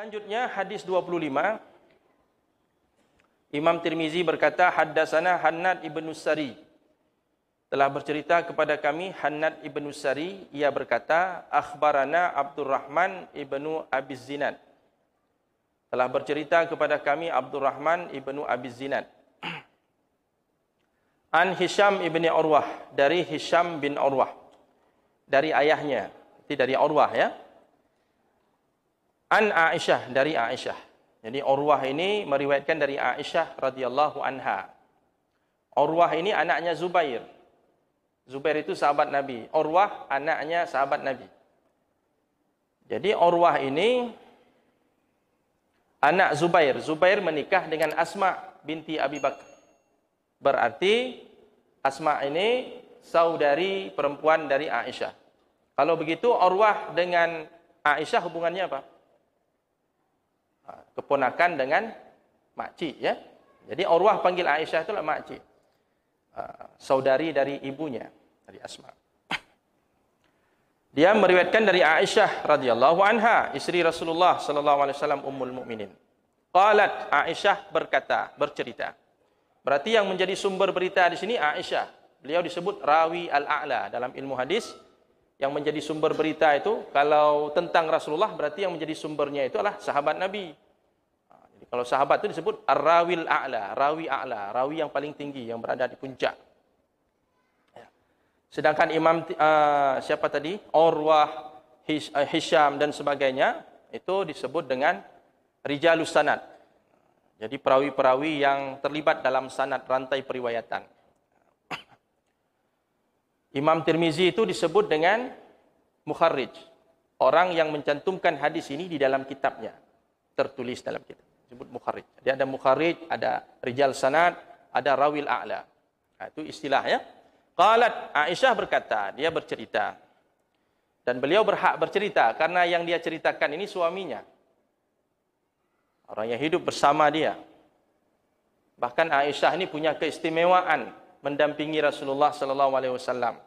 Selanjutnya hadis 25. Imam Tirmizi berkata, haddatsana Hannad ibn Sari. Telah bercerita kepada kami Hannad ibn Sari, ia berkata, akhbarana Abdurrahman ibn Abi Zinad. Telah bercerita kepada kami Abdurrahman ibn Abi Zinad. An Hisham ibn Urwah, dari Hisham bin Urwah, dari ayahnya, itu dari Urwah ya. An Aisyah, dari Aisyah. Jadi Urwah ini meriwayatkan dari Aisyah radhiyallahu anha. Urwah ini anaknya Zubair. Zubair itu sahabat Nabi. Urwah anaknya sahabat Nabi. Jadi Urwah ini anak Zubair. Zubair menikah dengan Asma binti Abi Bakar. Berarti Asma ini saudari perempuan dari Aisyah. Kalau begitu Urwah dengan Aisyah hubungannya apa? Keponakan dengan makcik ya. Jadi Urwah panggil Aisyah itulah makcik. Saudari dari ibunya, dari Asma. Dia meriwayatkan dari Aisyah radhiyallahu anha, istri Rasulullah sallallahu alaihi wasallam, ummul mukminin. Qalat, Aisyah berkata, bercerita. Berarti yang menjadi sumber berita di sini Aisyah. Beliau disebut rawi al-a'la dalam ilmu hadis. Yang menjadi sumber berita itu kalau tentang Rasulullah berarti yang menjadi sumbernya itu adalah sahabat Nabi. Jadi kalau sahabat itu disebut ar-rawil a'la, rawi yang paling tinggi, yang berada di puncak. Sedangkan Imam siapa tadi? Urwah, Hisham dan sebagainya itu disebut dengan rijalus sanad. Jadi perawi-perawi yang terlibat dalam sanad rantai periwayatan. Imam Tirmizi itu disebut dengan mukharrij. Orang yang mencantumkan hadis ini di dalam kitabnya. Tertulis dalam kitab. Disebut mukharrij. Jadi ada mukharrij, ada rijal sanad, ada rawil a'la. Nah, itu istilahnya. Qalat, Aisyah berkata, dia bercerita. Dan beliau berhak bercerita karena yang dia ceritakan ini suaminya. Orang yang hidup bersama dia. Bahkan Aisyah ini punya keistimewaan mendampingi Rasulullah sallallahu alaihi wasallam.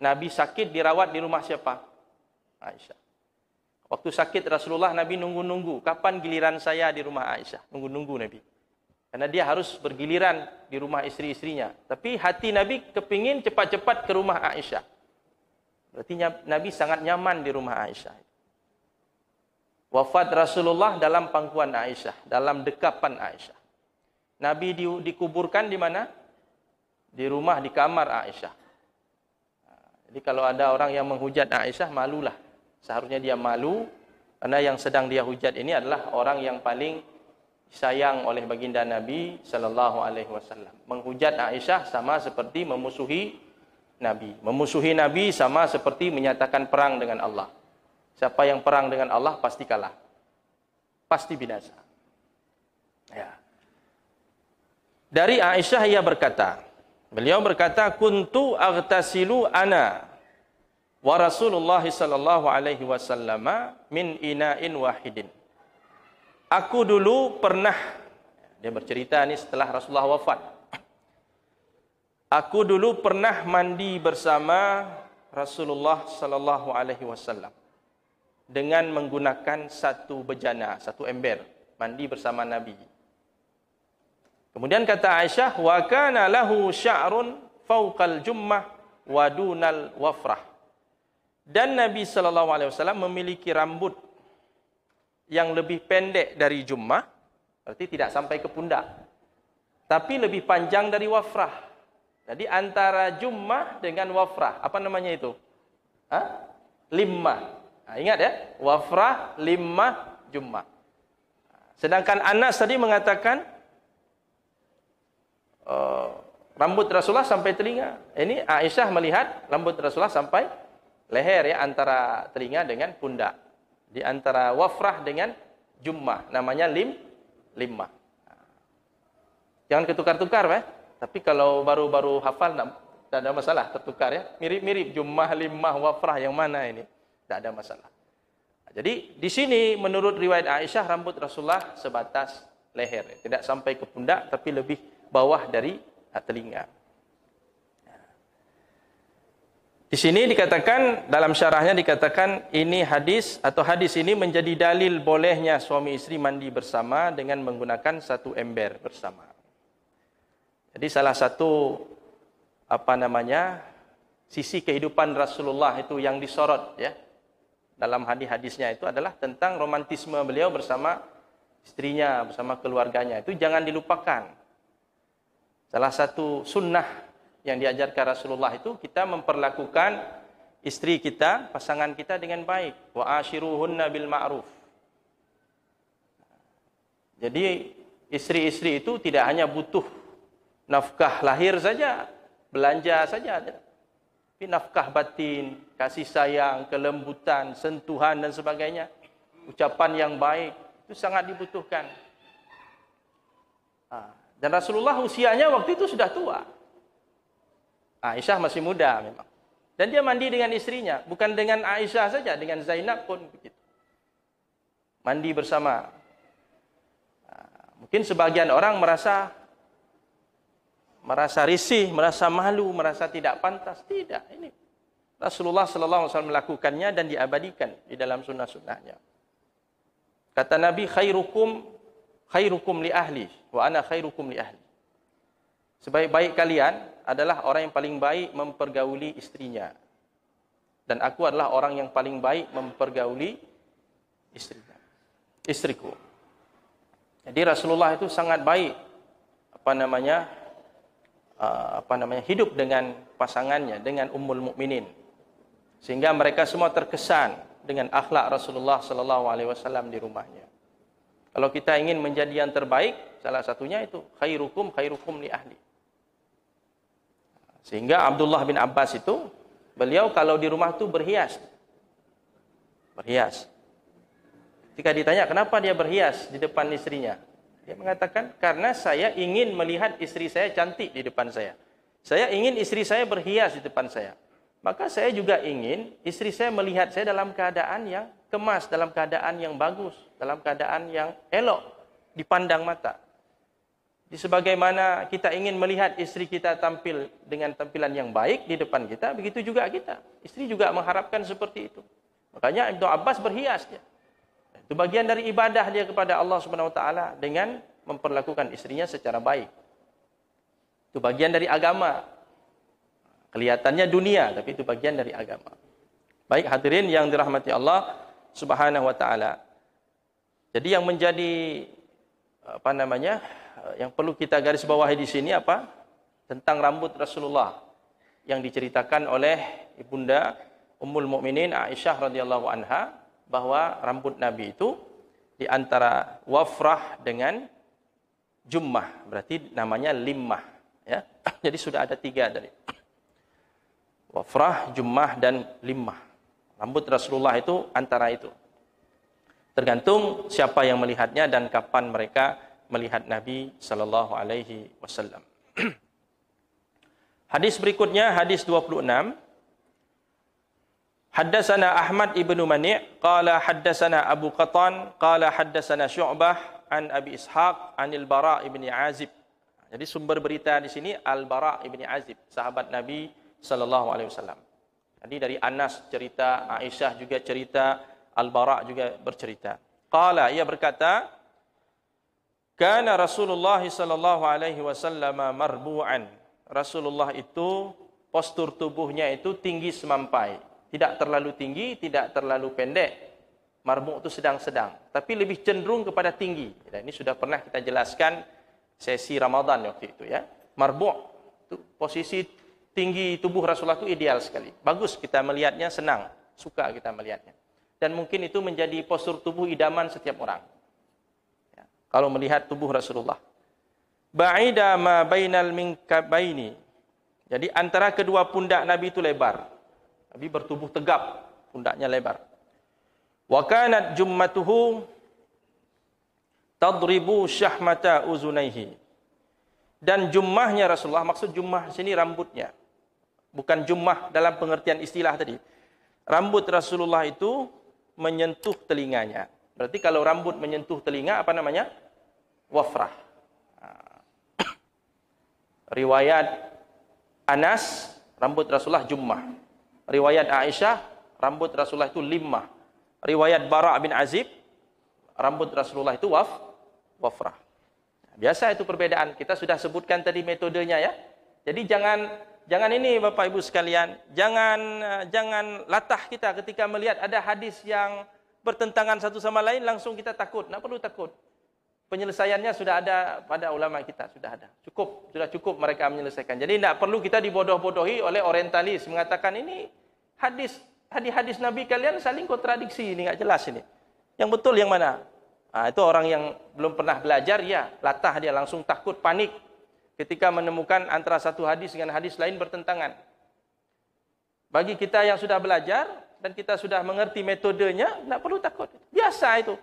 Nabi sakit dirawat di rumah siapa? Aisyah. Waktu sakit Rasulullah, Nabi nunggu-nunggu kapan giliran saya di rumah Aisyah. Nunggu-nunggu Nabi. Karena dia harus bergiliran di rumah istri-istrinya. Tapi hati Nabi kepingin cepat-cepat ke rumah Aisyah. Berarti Nabi sangat nyaman di rumah Aisyah. Wafat Rasulullah dalam pangkuan Aisyah, dalam dekapan Aisyah. Nabi dikuburkan di mana? Di rumah, di kamar Aisyah. Jadi kalau ada orang yang menghujat Aisyah, malulah. Seharusnya dia malu, karena yang sedang dia hujat ini adalah orang yang paling sayang oleh baginda Nabi sallallahu alaihi wasallam. Menghujat Aisyah sama seperti memusuhi Nabi. Memusuhi Nabi sama seperti menyatakan perang dengan Allah. Siapa yang perang dengan Allah pasti kalah. Pasti binasa. Ya. Dari Aisyah ia berkata, beliau berkata, kuntu aghtasilu ana wa Rasulullah sallallahu alaihi wasallam min ina'in wahidin. Aku dulu pernah, dia bercerita ini setelah Rasulullah wafat. Aku dulu pernah mandi bersama Rasulullah sallallahu alaihi wasallam dengan menggunakan satu bejana, satu ember, mandi bersama Nabi. Kemudian kata Aisyah, wa kana lahu sya'run fawqal jummah wa dunal wafrah. Dan Nabi sallallahu alaihi wasallam memiliki rambut yang lebih pendek dari jummah, berarti tidak sampai ke pundak. Tapi lebih panjang dari wafrah. Jadi antara jummah dengan wafrah, apa namanya itu? Limmah. Nah, ingat ya, wafrah, limmah, jummah. Sedangkan Anas tadi mengatakan rambut Rasulullah sampai telinga. Ini Aisyah melihat rambut Rasulullah sampai leher ya, antara telinga dengan pundak. Di antara wafrah dengan jummah, namanya limmah. Jangan ketukar-tukar ya. Tapi kalau baru-baru hafal tidak ada masalah, tertukar ya. Mirip-mirip jummah, limmah, wafrah, yang mana ini? Tidak ada masalah. Jadi di sini menurut riwayat Aisyah rambut Rasulullah sebatas leher, tidak sampai ke pundak tapi lebih bawah dari telinga. Di sini dikatakan, dalam syarahnya dikatakan ini hadis ini menjadi dalil bolehnya suami istri mandi bersama dengan menggunakan satu ember bersama. Jadi salah satu sisi kehidupan Rasulullah itu yang disorot ya dalam hadis-hadisnya itu adalah tentang romantisme beliau bersama istrinya, bersama keluarganya. Itu jangan dilupakan. Salah satu sunnah yang diajarkan Rasulullah itu kita memperlakukan istri kita, pasangan kita dengan baik. Wa ashiruhunna bil ma'ruf. Jadi istri-istri itu tidak hanya butuh nafkah lahir saja, belanja saja, tapi nafkah batin, kasih sayang, kelembutan, sentuhan dan sebagainya, ucapan yang baik itu sangat dibutuhkan. Dan Rasulullah usianya waktu itu sudah tua. Aisyah masih muda memang. Dan dia mandi dengan istrinya. Bukan dengan Aisyah saja, dengan Zainab pun begitu. Mandi bersama. Mungkin sebagian orang merasa risih, merasa malu, merasa tidak pantas. Tidak. Ini Rasulullah SAW melakukannya dan diabadikan di dalam sunnah-sunnahnya. Kata Nabi, khairukum li ahli, wa ana khairukum li ahli. Sebaik-baik kalian adalah orang yang paling baik mempergauli istrinya. Dan aku adalah orang yang paling baik mempergauli istriku. Jadi Rasulullah itu sangat baik hidup dengan pasangannya, dengan Ummul Mukminin. Sehingga mereka semua terkesan dengan akhlak Rasulullah sallallahu alaihi wasallam di rumahnya. Kalau kita ingin menjadi yang terbaik, salah satunya itu khairukum li ahli. Sehingga Abdullah bin Abbas itu, beliau kalau di rumah itu berhias. Ketika ditanya kenapa dia berhias di depan istrinya, dia mengatakan, karena saya ingin melihat istri saya cantik di depan saya. Saya ingin istri saya berhias di depan saya. Maka saya juga ingin istri saya melihat saya dalam keadaan yang kemas, dalam keadaan yang bagus, dalam keadaan yang elok dipandang mata. Sebagaimana kita ingin melihat istri kita tampil dengan tampilan yang baik di depan kita, begitu juga kita. Istri juga mengharapkan seperti itu. Makanya Ibnu Abbas berhias dia. Itu bagian dari ibadah dia kepada Allah Subhanahu wa taala dengan memperlakukan istrinya secara baik. Itu bagian dari agama. Kelihatannya dunia, tapi itu bagian dari agama. Baik hadirin yang dirahmati Allah Subhanahu wa taala. Jadi yang menjadi yang perlu kita garis bawahi di sini tentang rambut Rasulullah yang diceritakan oleh Ibunda Ummul Mukminin Aisyah radhiyallahu anha, bahwa rambut Nabi itu di antara wafrah dengan jummah, berarti namanya limmah ya. Jadi sudah ada 3 dari wafrah, jummah dan limmah. Rambut Rasulullah itu antara itu. Tergantung siapa yang melihatnya dan kapan mereka melihat Nabi sallallahu alaihi wasallam. Hadis berikutnya, hadis 26. Haddatsana Ahmad ibnu Mani' qala haddatsana Abu Qatan qala haddatsana Syu'bah an Abi Ishaq anil Bara' ibni Azib. Jadi sumber berita di sini Al-Bara' ibni Azib, sahabat Nabi sallallahu alaihi wasallam. Jadi dari Anas cerita, Aisyah juga cerita, Al-Bara' juga bercerita. Qala, ia berkata, kana Rasulullah sallallahu alaihi wasallam marbu'an. Rasulullah itu postur tubuhnya itu tinggi semampai. Tidak terlalu tinggi, tidak terlalu pendek. Marbu' itu sedang-sedang, tapi lebih cenderung kepada tinggi. Dan ini sudah pernah kita jelaskan sesi Ramadan waktu itu ya. Marbu' itu posisi tinggi tubuh Rasulullah itu ideal sekali. Bagus kita melihatnya, senang, suka kita melihatnya. Dan mungkin itu menjadi postur tubuh idaman setiap orang. Kalau melihat tubuh Rasulullah. Ba'ida ma bainal minkabaini. Jadi antara kedua pundak Nabi itu lebar. Nabi bertubuh tegap, pundaknya lebar. Wa kanat jummatuhu tadribu syahmata uzunaihi. Dan jummahnya Rasulullah, maksud jummah sini rambutnya. Bukan jummah dalam pengertian istilah tadi. Rambut Rasulullah itu menyentuh telinganya. Berarti kalau rambut menyentuh telinga, apa namanya? Wafrah. Riwayat Anas, rambut Rasulullah jummah. Riwayat Aisyah, rambut Rasulullah itu limmah. Riwayat Bara' bin Azib, rambut Rasulullah itu wafrah. Biasa itu perbedaan. Kita sudah sebutkan tadi metodenya ya. Jadi jangan ini Bapak Ibu sekalian, jangan latah kita ketika melihat ada hadis yang bertentangan satu sama lain langsung kita takut. Tak perlu takut. Penyelesaiannya sudah ada pada ulama kita, sudah ada. Sudah cukup mereka menyelesaikan. Jadi tidak perlu kita dibodoh-bodohi oleh orientalis mengatakan ini hadis Nabi kalian saling kontradiksi, ini enggak jelas ini. Yang betul yang mana? Itu orang yang belum pernah belajar, ya latah dia langsung takut, panik ketika menemukan antara satu hadis dengan hadis lain bertentangan. Bagi kita yang sudah belajar dan kita sudah mengerti metodenya, tidak perlu takut. Biasa itu.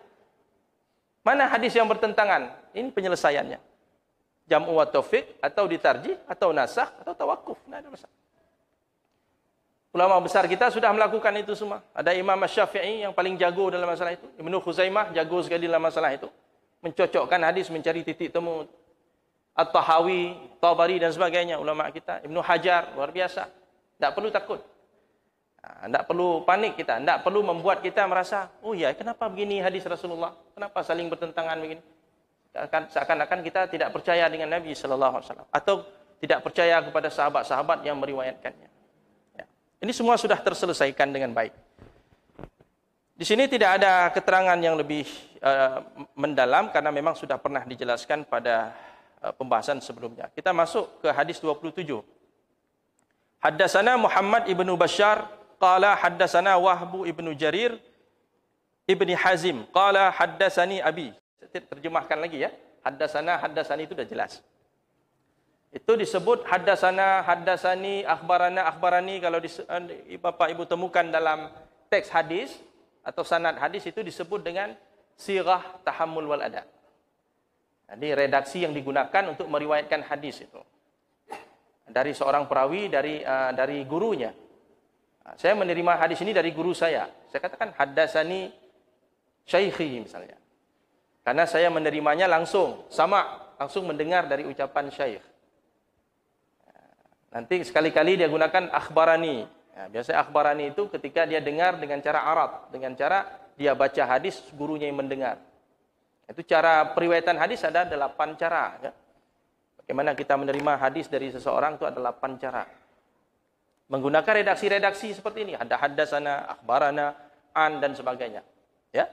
Mana hadis yang bertentangan? Ini penyelesaiannya. Jam'u wa taufiq, atau ditarjih, atau nasakh, atau tawakuf. Tidak ada masalah. Ulama besar kita sudah melakukan itu semua. Ada Imam Syafi'i yang paling jago dalam masalah itu. Ibnu Khuzaimah jago sekali dalam masalah itu. Mencocokkan hadis, mencari titik temu. At-Tahawi, Tabari dan sebagainya. Ulama kita. Ibnu Hajar, luar biasa. Tidak perlu takut. Tidak perlu panik kita. Tidak perlu membuat kita merasa, oh ya, kenapa begini hadis Rasulullah? Kenapa saling bertentangan begini? Seakan-akan kita tidak percaya dengan Nabi SAW. Atau tidak percaya kepada sahabat-sahabat yang meriwayatkannya. Ini semua sudah terselesaikan dengan baik. Di sini tidak ada keterangan yang lebih mendalam karena memang sudah pernah dijelaskan pada pembahasan sebelumnya. Kita masuk ke hadis 27. Haddatsana Muhammad ibnu Bashar qala haddatsana Wahbu ibnu Jarir ibni Hazim qala haddatsani abi. Saya terjemahkan lagi ya. Haddasani itu sudah jelas. Itu disebut haddasani, akhbarani. Kalau Bapak Ibu temukan dalam teks hadis atau sanad hadis itu disebut dengan sirah tahammul wal ada. Jadi redaksi yang digunakan untuk meriwayatkan hadis itu. Dari seorang perawi, dari gurunya. Saya menerima hadis ini dari guru saya. Saya katakan haddasani syaikhi misalnya. Karena saya menerimanya langsung mendengar dari ucapan syaikh. Nanti sekali-kali dia gunakan akhbarani. Biasanya akhbarani itu ketika dia dengar dengan cara Arab. Dengan cara dia baca hadis, gurunya yang mendengar. Itu cara periwayatan hadis ada 8 cara. Ya. Bagaimana kita menerima hadis dari seseorang itu ada 8 cara. Menggunakan redaksi-redaksi seperti ini. Ada haddasana, akhbarana, an, dan sebagainya. Ya.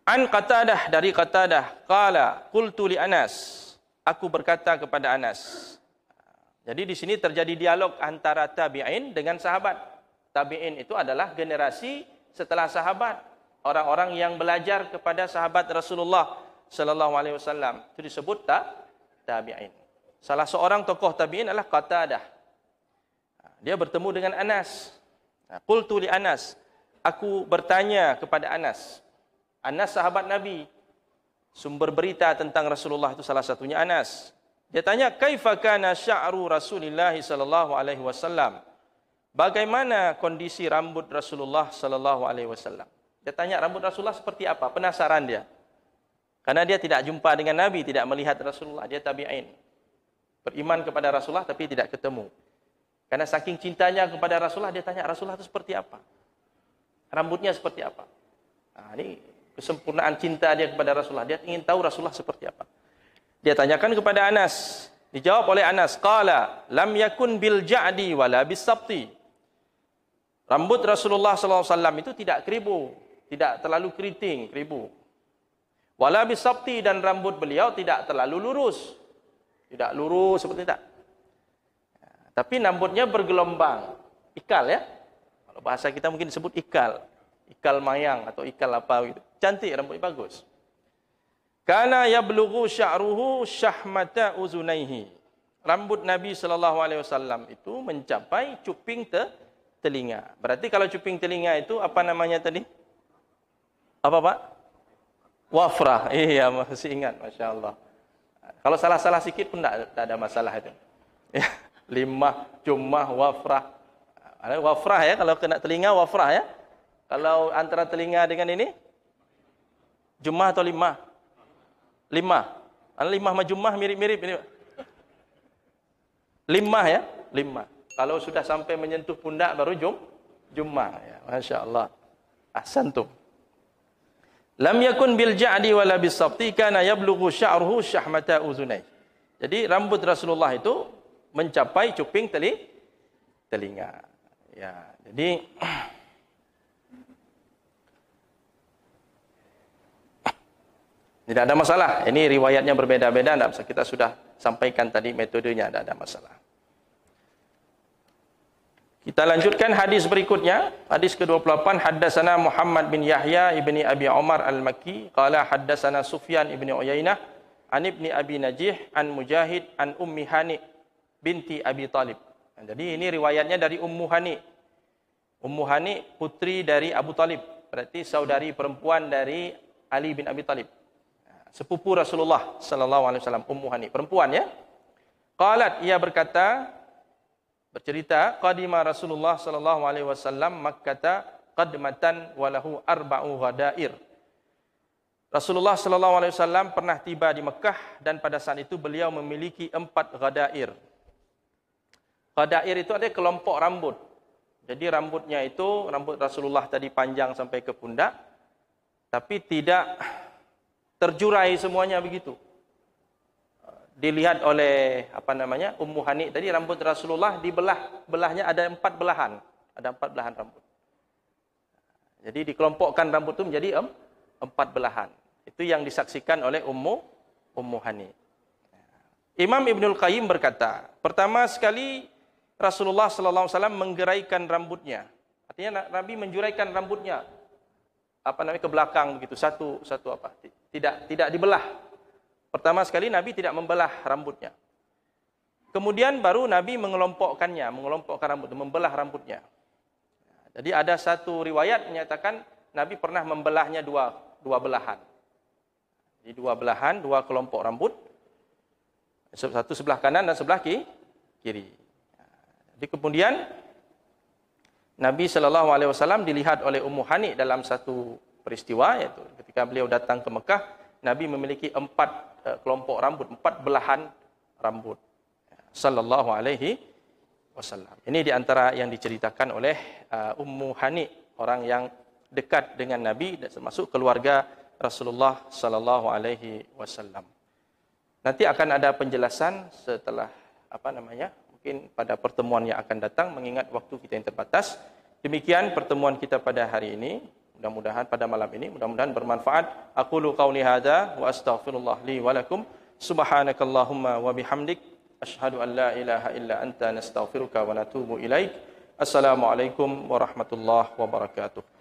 An Qatadah, dari Qatadah. Qala, qultu li Anas. Aku berkata kepada Anas. Jadi di sini terjadi dialog antara tabi'in dengan sahabat. Tabi'in itu adalah generasi setelah sahabat. Orang-orang yang belajar kepada sahabat Rasulullah sallallahu alaihi wasallam. Itu disebut tabi'in. Salah seorang tokoh tabi'in adalah Qatadah. Dia bertemu dengan Anas. Qultu li Anas. Aku bertanya kepada Anas. Anas sahabat Nabi. Sumber berita tentang Rasulullah itu salah satunya Anas. Dia tanya, kaifa kana sya'ru Rasulillah sallallahu alaihi wasallam? Bagaimana kondisi rambut Rasulullah sallallahu alaihi wasallam? Dia tanya rambut Rasulullah seperti apa? Penasaran dia. Karena dia tidak jumpa dengan Nabi, tidak melihat Rasulullah, dia tabi'in. Beriman kepada Rasulullah tapi tidak ketemu. Karena saking cintanya kepada Rasulullah, dia tanya Rasulullah itu seperti apa? Rambutnya seperti apa? Ini kesempurnaan cinta dia kepada Rasulullah. Dia ingin tahu Rasulullah seperti apa. Dia tanyakan kepada Anas. Dijawab oleh Anas. Qala, lam yakun bil ja'di wala bis sabti. Rambut Rasulullah SAW itu tidak keribu. Tidak terlalu keriting, keribu. Wala bis sabti, dan rambut beliau tidak terlalu lurus. Tidak lurus seperti itu. Tapi rambutnya bergelombang. Ikal ya. Kalau bahasa kita mungkin disebut ikal. Ikal mayang atau ikal apa gitu. Cantik, rambutnya bagus. Kana yablughu sya'ruhu syahmata uzunaihi. Rambut Nabi SAW itu mencapai cuping telinga. Berarti kalau cuping telinga itu apa namanya tadi? Apa Pak? Wafrah. Iya, masih ingat. Masya Allah. Kalau salah-salah sikit pun tidak ada masalah itu. Ya, limah, jumah, wafrah. Ada wafrah ya, kalau kena telinga wafrah ya. Kalau antara telinga dengan ini, jumah atau limah? Limah. Limah sama jumah mirip-mirip ini. Limah ya, limah. Kalau sudah sampai menyentuh pundak baru jummah. Ya, Masya Allah. Ahsantum. Lam yakun bil ja'di wala bis sabti kana yablughu sya'ruhu syahmata uzunai. Jadi rambut Rasulullah itu mencapai cuping telinga. Ya, jadi tidak ada masalah. Ini riwayatnya berbeda-beda, kita sudah sampaikan tadi metodenya, tidak ada masalah. Kita lanjutkan hadis berikutnya, hadis ke-28. Haddatsana Muhammad bin Yahya ibni Abi Umar al-Makki, qala haddatsana Sufyan ibni Uyainah an ibni Abi Najih an Mujahid an Ummi Hani binti Abi Talib. Jadi ini riwayatnya dari Ummu Hani. Ummu Hani putri dari Abu Talib, berarti saudari perempuan dari Ali bin Abi Talib. Sepupu Rasulullah sallallahu alaihi wasallam, Ummu Hani, perempuan ya. Qalat, ia bercerita, qadima Rasulullah sallallahu alaihi wasallam Makkah qadmatan wa lahu arba'u ghadair. Rasulullah sallallahu alaihi wasallam pernah tiba di Mekah dan pada saat itu beliau memiliki 4 ghadair. Ghadair itu ada kelompok rambut. Jadi rambutnya itu, rambut Rasulullah tadi panjang sampai ke pundak, tapi tidak terjurai semuanya begitu. Dilihat oleh Ummu Hani tadi, rambut Rasulullah belahnya ada 4 belahan. Ada 4 belahan rambut. Jadi dikelompokkan rambut itu menjadi 4 belahan. Itu yang disaksikan oleh Ummu Hani. Imam Ibnul Qayyim berkata, pertama sekali Rasulullah sallallahu alaihi wasallam menggeraikan rambutnya. Artinya Nabi menjuraikan rambutnya ke belakang begitu, satu tidak dibelah. Pertama sekali Nabi tidak membelah rambutnya. Kemudian baru Nabi mengelompokkan rambut, membelah rambutnya. Jadi ada satu riwayat menyatakan Nabi pernah membelahnya dua belahan. Jadi 2 belahan, 2 kelompok rambut. Satu sebelah kanan dan sebelah kiri. Jadi kemudian Nabi sallallahu alaihi wasallam dilihat oleh Ummu Hani dalam satu peristiwa, yaitu ketika beliau datang ke Mekah, Nabi memiliki 4 kelompok rambut, 4 belahan rambut. Sallallahu alaihi wasallam. Ini di antara yang diceritakan oleh Ummu Hani, orang yang dekat dengan Nabi dan termasuk keluarga Rasulullah sallallahu alaihi wasallam. Nanti akan ada penjelasan setelah mungkin pada pertemuan yang akan datang, mengingat waktu kita yang terbatas. Demikian pertemuan kita pada hari ini. Mudah-mudahan pada malam ini, mudah-mudahan bermanfaat. Aqulu qauli hadza wa astaghfirullah li wa lakum. Subhanakallahumma wa bihamdik, asyhadu an la ilaha illa anta nastaghfiruka wa natubu ilaik. Assalamualaikum warahmatullahi wabarakatuh.